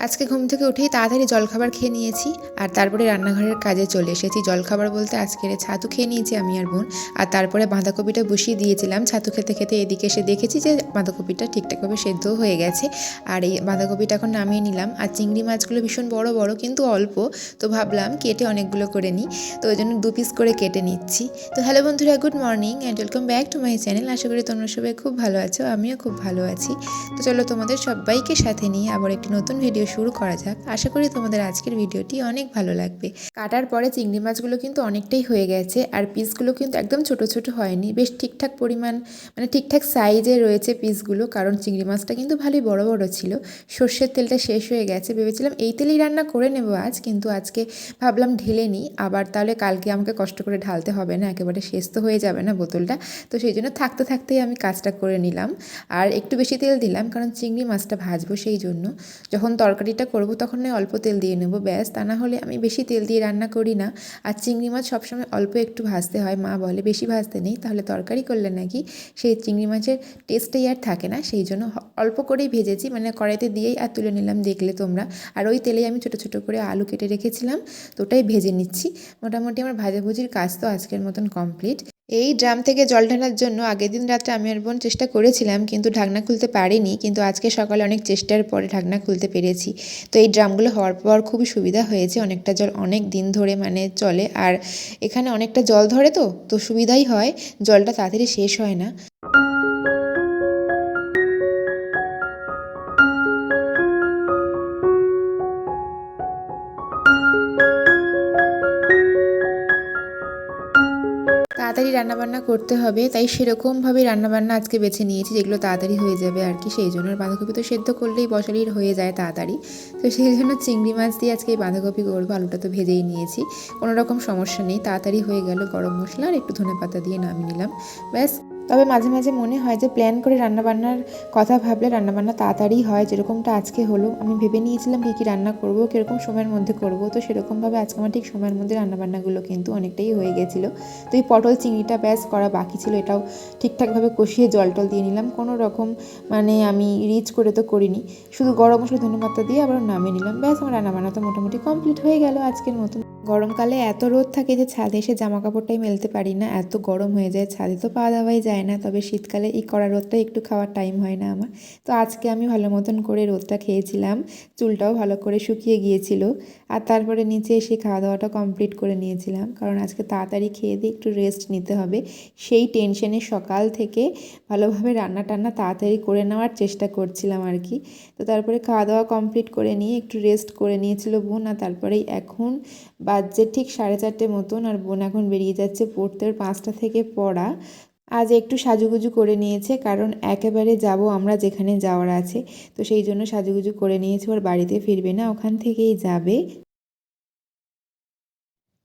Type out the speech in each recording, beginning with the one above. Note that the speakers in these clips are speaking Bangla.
আজকে ঘুম থেকে উঠেই তাড়াতাড়ি জলখাবার খেয়ে নিয়েছি আর তারপরে রান্নাঘরের কাজে চলে এসেছি। জলখাবার বলতে আজকের ছাতু খেয়ে নিয়েছি আমি আর বোন। আর তারপরে বাঁধাকপিটা বসিয়ে দিয়েছিলাম। ছাতু খেতে খেতে এদিকে এসে দেখেছি যে বাঁধাকপিটা ঠিকঠাকভাবে সেদ্ধ হয়ে গেছে। আর এই বাঁধাকপিটা এখন নামিয়ে নিলাম। আর চিংড়ি মাছগুলো ভীষণ বড় বড় কিন্তু অল্প, তো ভাবলাম কেটে অনেকগুলো করে নিই, তো ওই জন্য 2 পিস করে কেটে নিচ্ছি। তো হ্যালো বন্ধুরা, good morning and welcome back to my channel. আশা করি তোমরা সবাই খুব ভালো আছো, আমিও খুব ভালো আছি। তো চলো তোমাদের সবাইকে সাথে নিয়ে আবার একটি নতুন ভিডিও শুরু করা যাক। আশা করি তোমাদের আজকের ভিডিওটি অনেক ভালো লাগবে। কাটার পরে চিংড়ি মাছগুলো কিন্তু অনেকটাই হয়ে গেছে আর পিসগুলো কিন্তু একদম ছোট ছোট হয়নি, বেশ ঠিকঠাক পরিমাণ মানে ঠিকঠাক সাইজে রয়েছে পিসগুলো, কারণ চিংড়ি মাছটা কিন্তু ভালোই বড় বড় ছিল। সর্ষের তেলটা শেষ হয়ে গেছে, ভেবেছিলাম এই তেলেই রান্না করে নেব আজ, কিন্তু আজকে ভাবলাম ঢেলে নিই, আবার তাহলে কালকে আমাকে কষ্ট করে ঢালতে হবে না, একেবারে শেষ তো হয়ে যাবে না বোতলটা। তো সেই জন্য থাকতে থাকতেই আমি কাজটা করে নিলাম। আর একটু বেশি তেল দিলাম কারণ চিংড়ি মাছটা ভাজবো, সেই জন্য যখন তরকারিটা করব তখন অল্প তেল দিয়ে নেব ব্যাস। তা না হলে আমি বেশি তেল দিয়ে রান্না করি না। আর চিংড়ি মাছ সবসময় অল্প একটু ভাজতে হয়, মা বলে বেশি ভাজতে নেই, তাহলে তরকারি করলে নাকি সেই চিংড়ি মাছের টেস্টটাই আর থাকে না। সেই জন্য অল্প করেই ভেজেছি, মানে কড়াইতে দিয়েই আর তুলে নিলাম, দেখলে তোমরা। আর ওই তেলেই আমি ছোটো ছোটো করে আলু কেটে রেখেছিলাম, তো ওটাই ভেজে নিচ্ছি। মোটামুটি আমার ভাজাভুজির কাজ তো আজকের মতন কমপ্লিট। এই ড্রাম থেকে জল ঢালার জন্য আগের দিন রাত্রে আমি আর বোন চেষ্টা করেছিলাম, কিন্তু ঢাকনা খুলতে পারিনি, কিন্তু আজকে সকালে অনেক চেষ্টার পরে ঢাকনা খুলতে পেরেছি। তো এই ড্রামগুলো হওয়ার পর খুবই সুবিধা হয়েছে, অনেকটা জল অনেক দিন ধরে মানে চলে। আর এখানে অনেকটা জল ধরে, তো সুবিধাই হয়, জলটা তাড়াতাড়ি শেষ হয় না। তাড়াতাড়ি রান্নাবান্না করতে হবে, তাই সেরকমভাবেই রান্নাবান্না আজকে বেছে নিয়েছি যেগুলো তাড়াতাড়ি হয়ে যাবে আর কি। সেই জন্য বাঁধাকপি তো সেদ্ধ করলেই বসালেই হয়ে যায় তাড়াতাড়ি, তো সেই জন্য চিংড়ি মাছ দিয়ে আজকে এই বাঁধাকপি করবো। আলুটা তো ভেজেই নিয়েছি, কোনো রকম সমস্যা নেই, তাড়াতাড়ি হয়ে গেল। গরম মশলা আর একটু ধনেপাতা দিয়ে নামিয়ে নিলাম, ব্যাস। তবে মাঝে মাঝে মনে হয় যে প্ল্যান করে রান্নাবান্নার কথা ভাবলে রান্নাবান্না তাড়াতাড়ি হয়, যেরকমটা আজকে হলো। আমি ভেবে নিয়েছিলাম কী কী রান্না করবো, কীরকম সময়ের মধ্যে করব, তো সেরকমভাবে আজকে আমার ঠিক সময়ের মধ্যে রান্নাবান্নাগুলো কিন্তু অনেকটাই হয়ে গেছিলো। তো এই পটল চিংড়িটা ব্যাস করা বাকি ছিল, এটাও ঠিকঠাকভাবে কষিয়ে জল টল দিয়ে নিলাম। কোনো রকম মানে আমি রিচ করে তো করিনি, শুধু গরম মশলা ধনেপাতা দিয়ে আবার নামিয়ে নিলাম, ব্যাস। আমার রান্নাবান্না তো মোটামুটি কমপ্লিট হয়ে গেল আজকের মতন। গরমকালে এত রোদ থাকে যে ছাদে এসে জামা কাপড়টাই মেলতে পারি না, এত গরম হয়ে যায়, ছাদে তো পা দেওয়াই যায় না। তবে শীতকালে এই কড়া রোদটা একটু খাওয়ার টাইম হয় না আমার। তো আজকে আমি ভালো মতন করে রোদটা খেয়েছিলাম, চুলটাও ভালো করে শুকিয়ে গিয়েছিল। আর তারপরে নিচে এসে খাওয়া দাওয়াটা কমপ্লিট করে নিয়েছিলাম, কারণ আজকে তাড়াতাড়ি খেয়ে দিয়ে একটু রেস্ট নিতে হবে। সেই টেনশনে সকাল থেকে ভালোভাবে রান্না টান্না তাড়াতাড়ি করে নেওয়ার চেষ্টা করছিলাম আর কি। তো তারপরে খাওয়া দাওয়া কমপ্লিট করে নিয়ে একটু রেস্ট করে নিয়েছিল বোন। আর তারপরেই এখন বাজছে ঠিক 4:30 মতন, আর বোন এখন বেরিয়ে যাচ্ছে পড়তে, 5টা থেকে পড়া। আজ একটু সাজুগুজু করে নিয়েছে, কারণ একেবারে যাব আমরা যেখানে যাওয়ার আছে, তো সেই জন্য সাজুগুজু করে নিয়েছে। ওর বাড়িতে ফিরবে না, ওখান থেকেই যাবে।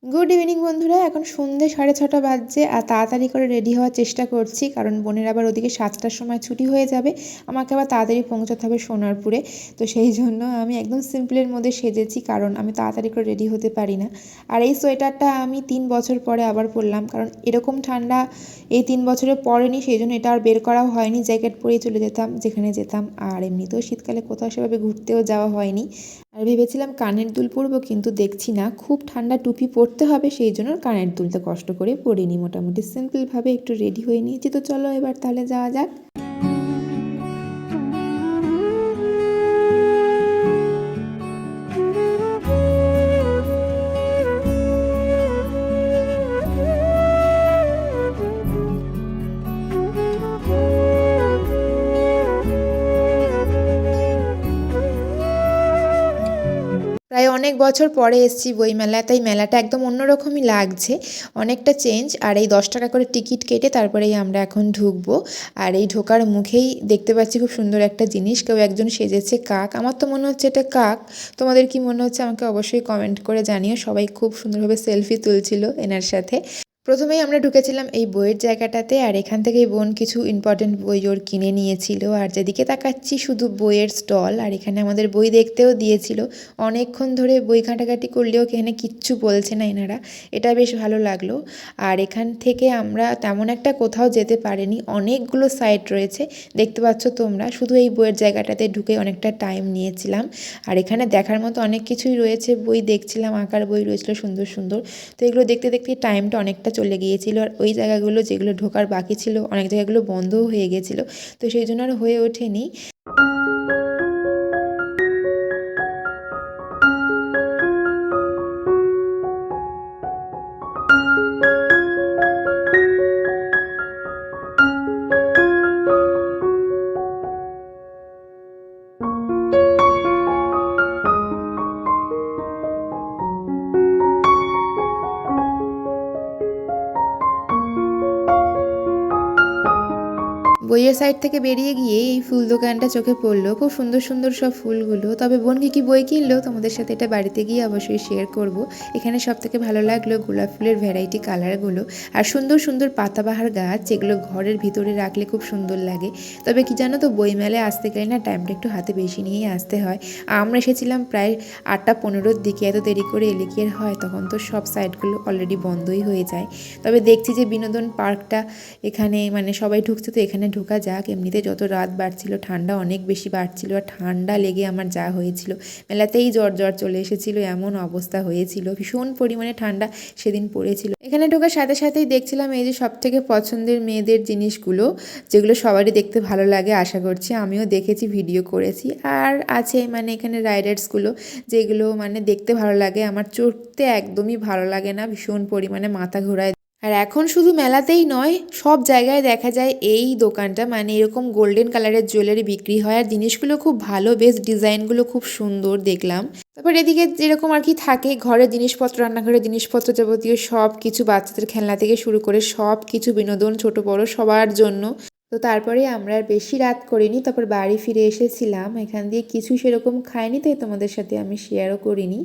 গুড ইভিনিং বন্ধুরা, এখন সন্ধ্যে 6:30 বাজছে আর তাড়াতাড়ি করে রেডি হওয়ার চেষ্টা করছি, কারণ বোনের আবার ওদিকে 7টার সময় ছুটি হয়ে যাবে, আমাকে আবার তাড়াতাড়ি পৌঁছাতে হবে সোনারপুরে। তো সেই জন্য আমি একদম সিম্পলের মধ্যে সেজেছি, কারণ আমি তাড়াতাড়ি করে রেডি হতে পারি না। আর এই সোয়েটারটা আমি 3 বছর পরে আবার পরলাম, কারণ এরকম ঠান্ডা এই 3 বছরে পড়েনি, সেই জন্য এটা আর বের করাও হয়নি। জ্যাকেট পরেই চলে যেতাম যেখানে যেতাম, আর এমনিতেও শীতকালে কোথাও সেভাবে ঘুরতেও যাওয়া হয়নি। আর ভেবেছিলাম কানের দুল পরবো, কিন্তু দেখছি না, খুব ঠান্ডা, টুপি পরতে হবে, সেই জন্য কানের দুলটা কষ্ট করে পরিনি। মোটামুটি সিম্পলভাবে একটু রেডি হয়ে নিয়েছি। তো চলো এবার তাহলে যাওয়া যাক। প্রায় অনেক বছর পরে এসেছি বইমেলায়, তাই মেলাটা একদম অন্যরকমই লাগছে, অনেকটা চেঞ্জ। আর এই 10 টাকা করে টিকিট কেটে তারপরেই আমরা এখন ঢুকবো। আর এই ঢোকার মুখেই দেখতে পাচ্ছি খুব সুন্দর একটা জিনিস, কেউ একজন সেজেছে কাক, আমার তো মনে হচ্ছে এটা কাক। তোমাদের কি মনে হচ্ছে আমাকে অবশ্যই কমেন্ট করে জানিও। সবাই খুব সুন্দরভাবে সেলফি তুলছিল এনার সাথে। প্রথমেই আমরা ঢুকেছিলাম এই বইয়ের জায়গাটাতে, আর এখান থেকেই বোন কিছু ইম্পর্টেন্ট বই ওর কিনে নিয়েছিল। আর যেদিকে তাকাচ্ছি শুধু বইয়ের স্টল, আর এখানে আমাদের বই দেখতেও দিয়েছিল। অনেকক্ষণ ধরে বই ঘাঁটাঘাঁটি করলেও এখানে কিচ্ছু বলছে না এনারা, এটা বেশ ভালো লাগলো। আর এখান থেকে আমরা তেমন একটা কোথাও যেতে পারিনি, অনেকগুলো সাইট রয়েছে দেখতে পাচ্ছ তোমরা। শুধু এই বইয়ের জায়গাটাতে ঢুকে অনেকটা টাইম নিয়েছিলাম। আর এখানে দেখার মতো অনেক কিছুই রয়েছে, বই দেখছিলাম, আঁকার বই রয়েছিল সুন্দর সুন্দর। তো এগুলো দেখতে দেখতে টাইমটা অনেকটা চলে গিয়েছিল। আর ওই জায়গাগুলো যেগুলো ঢোকার বাকি ছিল অনেক জায়গাগুলো বন্ধও হয়ে গেছিলো, তো সেই জন্য আর হয়ে ওঠেনি। বইয়ের সাইড থেকে বেরিয়ে গিয়ে এই ফুল দোকানটা চোখে পড়লো, খুব সুন্দর সুন্দর সব ফুলগুলো। তবে বোন কি বই কিনলো তোমাদের সাথে এটা বাড়িতে গিয়ে অবশ্যই শেয়ার করব। এখানে সব থেকে ভালো লাগলো গোলাপ ফুলের ভ্যারাইটি কালারগুলো, আর সুন্দর সুন্দর পাতাবাহার গাছ যেগুলো ঘরের ভিতরে রাখলে খুব সুন্দর লাগে। তবে কি জানো তো, বইমেলায় আসতে গেলে না টাইমটা একটু হাতে বেশি নিয়েই আসতে হয়। আমরা এসেছিলাম প্রায় 8টা 15-র দিকে, এত দেরি করে এলে কি আর হয়, তখন তো সব সাইডগুলো অলরেডি বন্ধই হয়ে যায়। তবে দেখছি যে বিনোদন পার্কটা এখানে মানে সবাই ঢুকছে, তো এখানে ঢোকা যাক। এমনিতে যত রাত বাড়ছিল ঠান্ডা অনেক বেশি বাড়ছিল, আর ঠান্ডা লেগে আমার যা হয়েছিল, মেলাতেই জ্বর চলে এসেছিল, এমন অবস্থা হয়েছিল, ভীষণ পরিমাণে ঠান্ডা সেদিন পড়েছিল। এখানে ঢোকার সাথে সাথেই দেখছিলাম এই যে সব থেকে পছন্দের মেয়েদের জিনিসগুলো, যেগুলো সবারই দেখতে ভালো লাগে আশা করছি, আমিও দেখেছি, ভিডিও করেছি। আর আছে মানে এখানে রাইডার্সগুলো, যেগুলো মানে দেখতে ভালো লাগে, আমার চড়তে একদমই ভালো লাগে না, ভীষণ পরিমাণে মাথা ঘোরায়। আর এখন শুধু মেলাতেই নয়, সব জায়গায় দেখা যায় এই দোকানটা, মানে এরকম গোল্ডেন কালারের জুয়েলারি বিক্রি হয়, আর জিনিসগুলো খুব ভালো, বেশ ডিজাইনগুলো খুব সুন্দর দেখলাম। তারপর এদিকে যেরকম আর কি থাকে ঘরের জিনিসপত্র, রান্নাঘরের জিনিসপত্র, যাবতীয় সব কিছু, বাচ্চাদের খেলনা থেকে শুরু করে সব কিছু বিনোদন, ছোট বড় সবার জন্য। তো তারপরে আমরা আর বেশি রাত করিনি, তারপর বাড়ি ফিরে এসেছিলাম। এখান দিয়ে কিছু সেরকম খাইনি, তাই তোমাদের সাথে আমি শেয়ারও করিনি।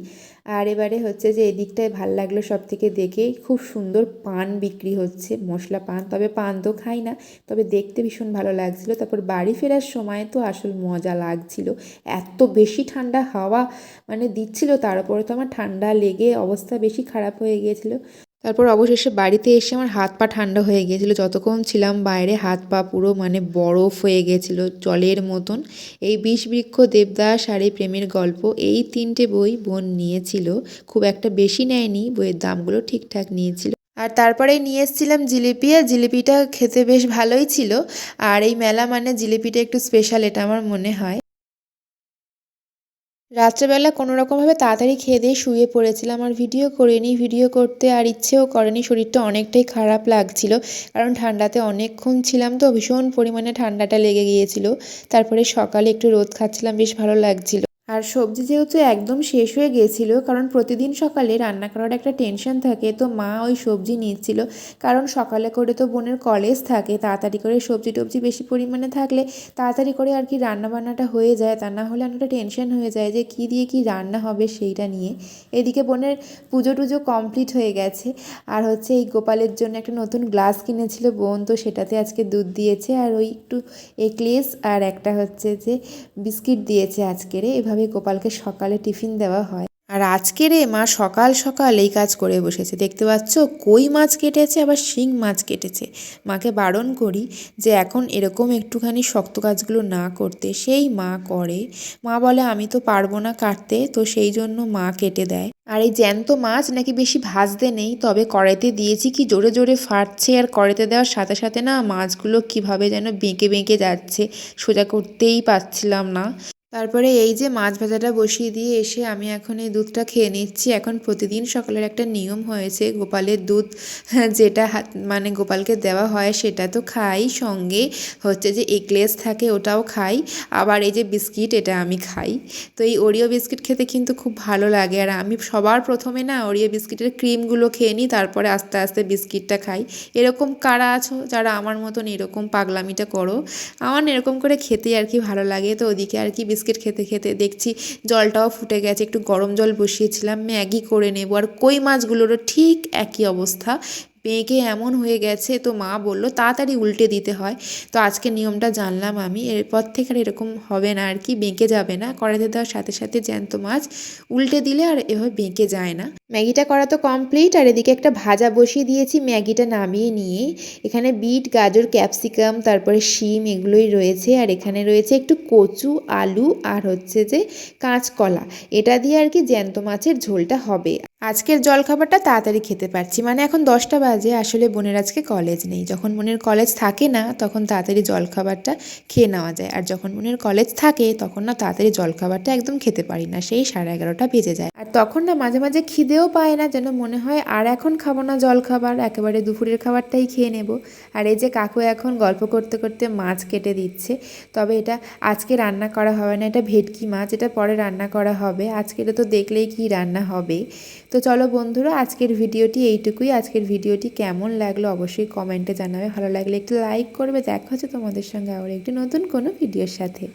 আর এবারে হচ্ছে যে এদিকটায় ভাল লাগলো সব থেকে দেখে, খুব সুন্দর পান বিক্রি হচ্ছে, মশলা পান। তবে পান তো খাই না, তবে দেখতে ভীষণ ভালো লাগছিল। তারপর বাড়ি ফেরার সময় তো আসল মজা লাগছিল, এত বেশি ঠান্ডা হাওয়া মানে দিচ্ছিল, তার উপরে তো আমার ঠান্ডা লেগে অবস্থা বেশি খারাপ হয়ে গিয়েছিলো। তারপর অবশেষে বাড়িতে এসে আমার হাত পা ঠান্ডা হয়ে গিয়েছিল, যতক্ষণ ছিলাম বাইরে হাত পা পুরো মানে বরফ হয়ে গেছিলো, জলের মতন। এই বিষবৃক্ষ, দেবদাস আর এই প্রেমের গল্প, এই 3টে বই বোন নিয়েছিল, খুব একটা বেশি নেয়নি, বইয়ের দামগুলো ঠিকঠাক নিয়েছিল। আর তারপরেই নিয়ে এসেছিলাম জিলিপি, আর জিলিপিটা খেতে বেশ ভালোই ছিল। আর এই মেলা মানে জিলিপিটা একটু স্পেশাল, এটা আমার মনে হয়। রাত্রেবেলা কোনোরকমভাবে তাড়াতাড়ি খেয়ে দিয়ে শুয়ে পড়েছিলাম, আর ভিডিও করিনি, ভিডিও করতে আর ইচ্ছেও করেনি, শরীরটা অনেকটাই খারাপ লাগছিল, কারণ ঠান্ডাতে অনেকক্ষণ ছিলাম তো, ভীষণ পরিমাণে ঠান্ডাটা লেগে গিয়েছিল। তারপরে সকালে একটু রোদ খাচ্ছিলাম, বেশ ভালো লাগছিল। আর সবজি যেহেতু একদম শেষ হয়ে গিয়েছিল, কারণ প্রতিদিন সকালে রান্না করার একটা টেনশন থাকে, তো মা ওই সবজি নিচ্ছিল, কারণ সকালে করে তো বোনের কলেজ থাকে, তাড়াতাড়ি করে সবজি টবজি বেশি পরিমাণে থাকলে তাড়াতাড়ি করে আর কি রান্নাবান্নাটা হয়ে যায়, তা না হলে অনেকটা টেনশন হয়ে যায় যে কী দিয়ে কী রান্না হবে সেইটা নিয়ে। এদিকে বোনের পুজো টুজো কমপ্লিট হয়ে গেছে, আর হচ্ছে এই গোপালের জন্য একটা নতুন গ্লাস কিনেছিল বোন, তো সেটাতে আজকে দুধ দিয়েছে, আর ওই একটু এক্লেস আর একটা হচ্ছে যে বিস্কিট দিয়েছে আজকের। এভাবে গোপালকে সকালে টিফিন দেওয়া হয়। আর আজকে রে মা সকাল সকাল এই কাজ করে বসেছে, দেখতে পাচ্ছ কই মাছ কেটেছে, আবার শিং মাছ কেটেছে। মাকে বারণ করি যে এখন এরকম একটুখানি শক্ত কাজগুলো না করতে, সেই মা করে। মা বলে আমি তো পারবো না কাটতে, তো সেই জন্য মা কেটে দেয়। আর এই জ্যান্ত মাছ নাকি বেশি ভাজতে নেই, তবে কড়াইতে দিয়েছি কি জোরে জোরে ফাটছে, আর কড়াইতে দেওয়ার সাথে সাথে না মাছগুলো কিভাবে যেন বেঁকে বেঁকে যাচ্ছে, সোজা করতেই পারছিলাম না। তারপরে এই যে মাছ ভাজাটা বসিয়ে দিয়ে এসে আমি এখন এই দুধটা খেয়ে নিচ্ছি। এখন প্রতিদিন সকালের একটা নিয়ম হয়েছে, গোপালের দুধ যেটা মানে গোপালকে দেওয়া হয় সেটা তো খাই, সঙ্গে হচ্ছে যে এগলেস থাকে ওটাও খাই, আবার এই যে বিস্কিট এটা আমি খাই। তো এই ওরিও বিস্কিট খেতে কিন্তু খুব ভালো লাগে, আর আমি সবার প্রথমে না ওরিও বিস্কিটের ক্রিমগুলো খেয়ে নিই, তারপরে আস্তে আস্তে বিস্কিটটা খাই। এরকম কারা আছো যারা আমার মতন এরকম পাগলামিটা করো? আমার এরকম করে খেতেই আর কি ভালো লাগে। তো ওদিকে আর কি বিস্কিট খেতে খেতে দেখছি জলটাও ফুটে গেছে, একটু গরম জল বসিয়েছিলাম, ম্যাগি করে নেব। আর কই মাছগুলোরও ঠিক একই অবস্থা, বেঁকে এমন হয়ে গেছে, তো মা বললো তাড়াতাড়ি উল্টে দিতে হয়। তো আজকে নিয়মটা জানলাম আমি, এরপর থেকে আর এরকম হবে না আর কি, বেঁকে যাবে না। কড়াইতে দেওয়ার সাথে সাথে জ্যান্ত মাছ উল্টে দিলে আর এভাবে বেঁকে যায় না। ম্যাগিটা করা তো কমপ্লিট, আর এদিকে একটা ভাজা বসিয়ে দিয়েছি ম্যাগিটা নামিয়ে নিয়ে। এখানে বিট, গাজর, ক্যাপসিকাম, তারপরে শিম এগুলোই রয়েছে, আর এখানে রয়েছে একটু কচু, আলু, আর হচ্ছে যে কাঁচকলা। এটা দিয়ে আর কি জ্যান্ত মাছের ঝোলটা হবে। আজকের জলখাবারটা তাড়াতাড়ি খেতে পারছি, মানে এখন 10টা বাজে। আসলে বোনের আজকে কলেজ নেই, যখন বোনের কলেজ থাকে না তখন তাড়াতাড়ি জলখাবারটা খেয়ে নেওয়া যায়, আর যখন বোনের কলেজ থাকে তখন না তাড়াতাড়ি জলখাবারটা একদম খেতে পারি না, সেই 11:30টা বেজে যায়। আর তখন না মাঝে মাঝে খিদেও পায় না, যেন মনে হয় আর এখন খাবো না জলখাবার, একেবারে দুপুরের খাবারটাই খেয়ে নেব। আর এই যে কাকু এখন গল্প করতে করতে মাছ কেটে দিচ্ছে। তবে এটা আজকে রান্না করা হবে না, এটা ভেটকি মাছ, এটা পরে রান্না করা হবে। আজকে এটা তো দেখলেই কি রান্না হবে। তো চলো বন্ধুরা, আজকের ভিডিওটি এইটুকুই। আজকের ভিডিওটি কেমন লাগলো অবশ্যই কমেন্টে জানাবে, ভালো লাগলে একটু লাইক করবে। দেখা হচ্ছে তোমাদের সঙ্গে আবার একটি নতুন কোনো ভিডিওর সাথে।